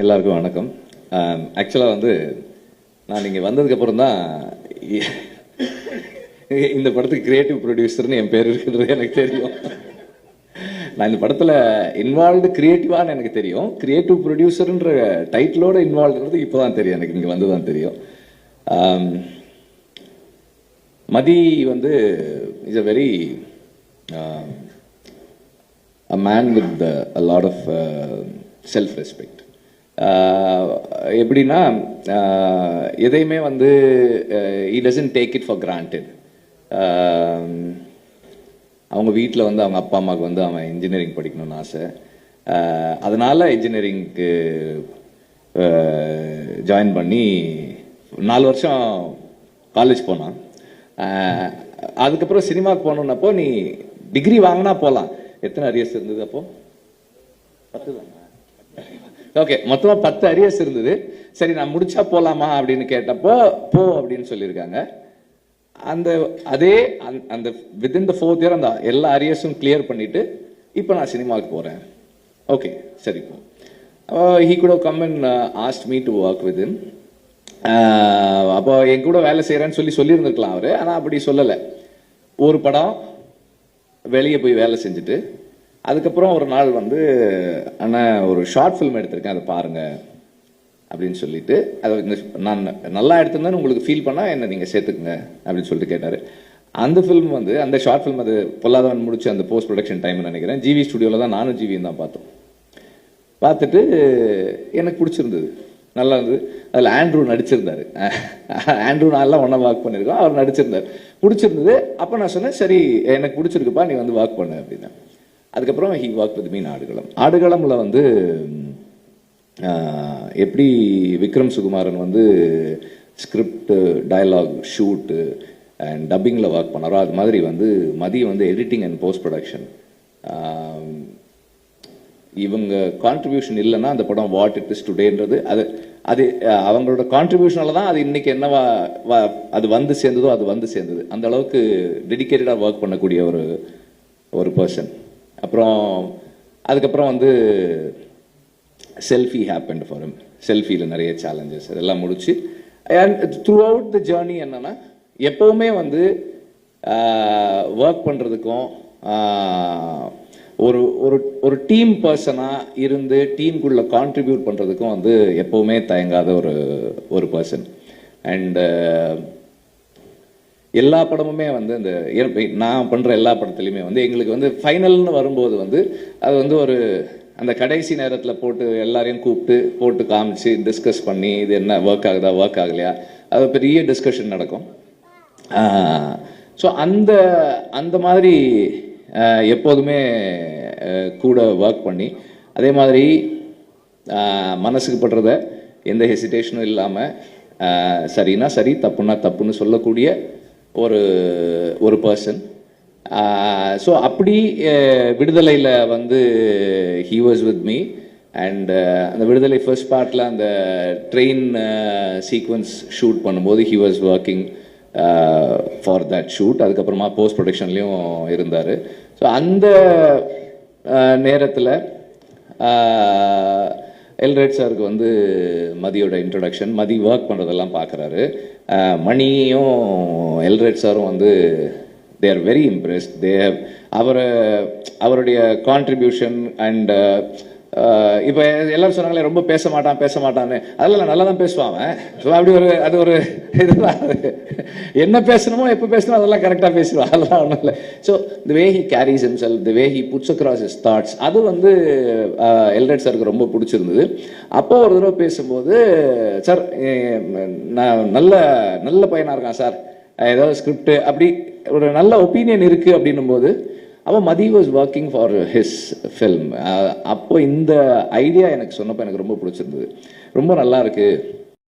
எல்லாருக்கும் வணக்கம். ஆக்சுவலாக வந்து நான் இங்கே வந்ததுக்கப்புறம் தான் இந்த படத்துக்கு கிரியேட்டிவ் ப்ரொடியூசர்னு என் பேர் இருக்கிறது எனக்கு தெரியும். நான் இந்த படத்தில் இன்வால்வ்டு கிரியேட்டிவான்னு எனக்கு தெரியும். கிரியேட்டிவ் ப்ரொடியூசர்ன்ற டைட்டிலோட இன்வால்வ்ன்றது இப்போ தான் தெரியும், எனக்கு இங்கே வந்து தான் தெரியும். மதி வந்து is a very a man with a lot of self-respect. எப்படின்னா எதையுமே வந்து he doesn't take it for granted. அவங்க வீட்டில் வந்து அவங்க அப்பா அம்மாவுக்கு வந்து அவன் இன்ஜினியரிங் படிக்கணும்னு ஆசை. அதனால் இன்ஜினியரிங்க்கு ஜாயின் பண்ணி 4 வருஷம் காலேஜ் போனான். அதுக்கப்புறம் சினிமாவுக்கு போகணுன்னப்போ நீ டிகிரி வாங்கினா போகலாம். எத்தனை அரியர்ஸ் இருந்தது அப்போ? 10 தானே? ஓகே, மொத்தமாக 10 அரியர்ஸ் இருந்தது. சரி, நான் முடிச்சா போகலாமா அப்படின்னு கேட்டப்போ போ அப்படின்னு சொல்லியிருக்காங்க. அந்த வித்தின் த 4th இயர் அந்த எல்லா அரியர்ஸும் கிளியர் பண்ணிட்டு இப்போ நான் சினிமாவுக்கு போகிறேன். ஓகே, சரி போ. He could have come and asked me to work with him. அப்போ என் கூட வேலை செய்கிறேன்னு சொல்லியிருந்துருக்கலாம் அவர். ஆனால் அப்படி சொல்லலை. ஒரு படம் வெளியே போய் வேலை செஞ்சுட்டு அதுக்கப்புறம் ஒரு நாள் வந்து ஆனால் ஒரு ஷார்ட் ஃபிலிம் எடுத்திருக்கேன், அதை பாருங்க அப்படின்னு சொல்லிட்டு, அதை நான் நல்லா எடுத்திருந்தேன்னு உங்களுக்கு ஃபீல் பண்ணால் என்ன நீங்கள் சேர்த்துக்குங்க அப்படின்னு சொல்லிட்டு கேட்டார். அந்த ஃபிலிம் வந்து அந்த ஷார்ட் ஃபிலிம் அது பொல்லாதவன் முடிச்சு அந்த போஸ்ட் ப்ரொடக்ஷன் டைம்னு நினைக்கிறேன். ஜிவி ஸ்டுடியோவில் தான் நானும் ஜிவியும் தான் பார்த்தோம். பார்த்துட்டு எனக்கு பிடிச்சிருந்தது, நல்லா இருந்தது. அதில் ஆண்ட்ரூ நடிச்சிருந்தார். ஆண்ட்ரூ நான்லாம் ஒன்றா ஒர்க் பண்ணியிருக்கோம், அவர் நடிச்சிருந்தார். பிடிச்சிருந்தது. அப்போ நான் சொன்னேன், சரி எனக்கு பிடிச்சிருக்குப்பா, நீ வந்து ஒர்க் பண்ணு அப்படின்னா. அதுக்கப்புறம் he work with me in Aadukalam. ஆடுகளமில் வந்து எப்படி விக்ரம் சுகுமாரன் வந்து ஸ்கிரிப்ட், டயலாக், ஷூட்டு அண்ட் டப்பிங்கில் ஒர்க் பண்ணாரோ அது மாதிரி வந்து மதி வந்து எடிட்டிங் அண்ட் போஸ்ட் ப்ரொடக்ஷன். இவங்க கான்ட்ரிபியூஷன் இல்லைன்னா அந்த படம் வாட் இட் இஸ் டுடேன்றது அது அவங்களோட கான்ட்ரிபியூஷனால தான் அது இன்னைக்கு என்னவா அது வந்து சேர்ந்ததோ அது வந்து சேர்ந்தது. அந்த அளவுக்கு டெடிக்கேட்டடாக ஒர்க் பண்ணக்கூடிய ஒரு பர்சன். அப்புறம் அதுக்கப்புறம் வந்து செல்ஃபி ஹேப்பன்ட் ஃபார் ஹிம். செல்ஃபியில் நிறைய சேலஞ்சஸ் அதெல்லாம் முடிச்சு and through out the journey என்னன்னா எப்போவுமே வந்து ஒர்க் பண்ணுறதுக்கும் ஒரு டீம் பர்சனாக இருந்து டீமுக்குள்ள கான்ட்ரிபியூட் பண்ணுறதுக்கும் வந்து எப்போவுமே தயங்காத ஒரு பர்சன். அண்ட் எல்லா படமுமே வந்து அந்த நான் பண்ணுற எல்லா படத்துலையுமே வந்து எங்களுக்கு வந்து ஃபைனல்னு வரும்போது வந்து அது வந்து அந்த கடைசி நேரத்தில் போட்டு எல்லாரையும் கூப்பிட்டு போட்டு காமிச்சு டிஸ்கஸ் பண்ணி இது என்ன ஒர்க் ஆகுதா ஒர்க் ஆகலையா அது பெரிய டிஸ்கஷன் நடக்கும். ஸோ அந்த மாதிரி எப்போதுமே கூட ஒர்க் பண்ணி அதே மாதிரி மனசுக்கு படுறத எந்த ஹெசிடேஷனும் இல்லாமல் சரின்னா சரி தப்புன்னா தப்புன்னு சொல்லக்கூடிய ஒரு பர்சன். ஸோ அப்படி விடுதலையில் வந்து he was with me. And அந்த விடுதலை ஃபர்ஸ்ட் பார்ட்டில் அந்த ட்ரெயின் சீக்வன்ஸ் ஷூட் பண்ணும்போது he was working for that shoot. அதுக்கப்புறமா போஸ்ட் ப்ரொடக்ஷன்லேயும் இருந்தார். ஸோ அந்த நேரத்தில் எல்ரேட் சாருக்கு வந்து மதியோட இன்ட்ரொடக்ஷன், மதி ஒர்க் பண்ணுறதெல்லாம் பார்க்குறாரு. மணியும் எல்ரேட் சாரும் வந்து தே ஆர் வெரி இம்ப்ரெஸ்ட். அவருடைய கான்ட்ரிபியூஷன் அண்ட் இப்போ எல்லாரும் சொன்னாங்களே ரொம்ப பேச மாட்டான்னு. அதெல்லாம் நல்லா தான் பேசுவாங்க. ஸோ அப்படி அது இதுதான் என்ன பேசணுமோ எப்போ பேசணுமோ அதெல்லாம் கரெக்டாக பேசுவான், அதெல்லாம் ஒன்றும் இல்லை. So the way he carries himself, the way he puts across his thoughts, அது வந்து எல்ரேட் சாருக்கு ரொம்ப பிடிச்சிருந்தது. அப்போ ஒரு தடவை பேசும்போது, சார் நான் நல்ல பையனாக இருக்கான் சார், ஏதாவது ஸ்கிரிப்ட் அப்படி ஒரு நல்ல ஒப்பீனியன் இருக்குது அப்படின்னும் போது அவன் Mathi was working for his film. அப்போ இந்த ஐடியா எனக்கு சொன்னப்போ எனக்கு ரொம்ப பிடிச்சிருந்தது. ரொம்ப நல்லா இருக்குது